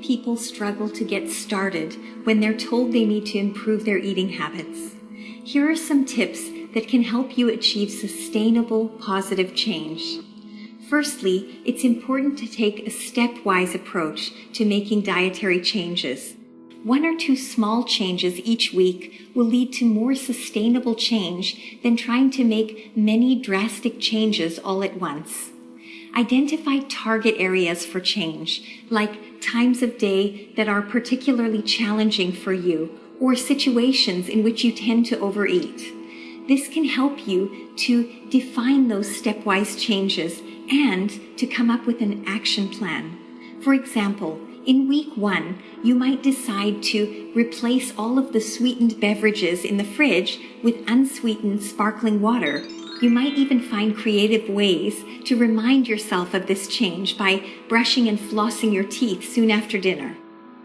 people struggle to get started when they're told they need to improve their eating habits. Here are some tips that can help you achieve sustainable, positive change. Firstly, it's important to take a stepwise approach to making dietary changes. 1 or 2 small changes each week will lead to more sustainable change than trying to make many drastic changes all at once. Identify target areas for change, like times of day that are particularly challenging for you, or situations in which you tend to overeat. This can help you to define those stepwise changes and to come up with an action plan. For example, in week 1, you might decide to replace all of the sweetened beverages in the fridge with unsweetened sparkling water. You might even find creative ways to remind yourself of this change by brushing and flossing your teeth soon after dinner.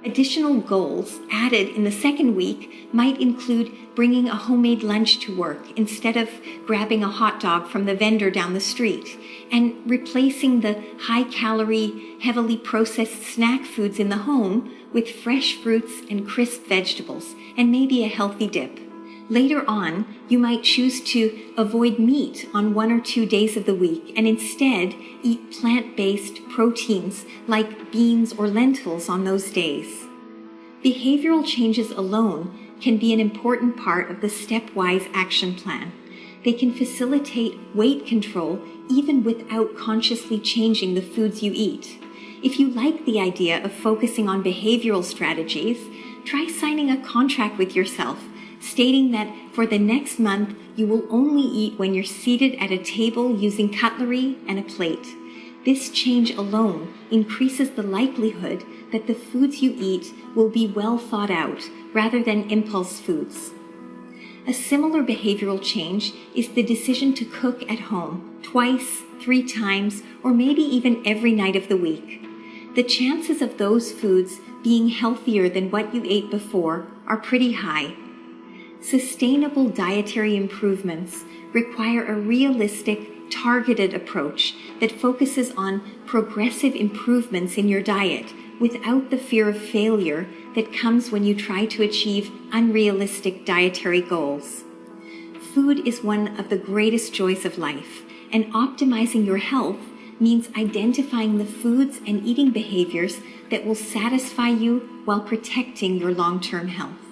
Additional goals added in the second week might include bringing a homemade lunch to work instead of grabbing a hot dog from the vendor down the street, and replacing the high-calorie, heavily processed snack foods in the home with fresh fruits and crisp vegetables, and maybe a healthy dip. Later on, you might choose to avoid meat on 1 or 2 days of the week and instead eat plant-based proteins like beans or lentils on those days. Behavioral changes alone can be an important part of the stepwise action plan. They can facilitate weight control even without consciously changing the foods you eat. If you like the idea of focusing on behavioral strategies, try signing a contract with yourself stating that for the next month you will only eat when you're seated at a table using cutlery and a plate. This change alone increases the likelihood that the foods you eat will be well thought out rather than impulse foods. A similar behavioral change is the decision to cook at home 2, 3 times, or maybe even every night of the week. The chances of those foods being healthier than what you ate before are pretty high. Sustainable dietary improvements require a realistic, targeted approach that focuses on progressive improvements in your diet without the fear of failure that comes when you try to achieve unrealistic dietary goals. Food is one of the greatest joys of life, and optimizing your health means identifying the foods and eating behaviors that will satisfy you while protecting your long-term health.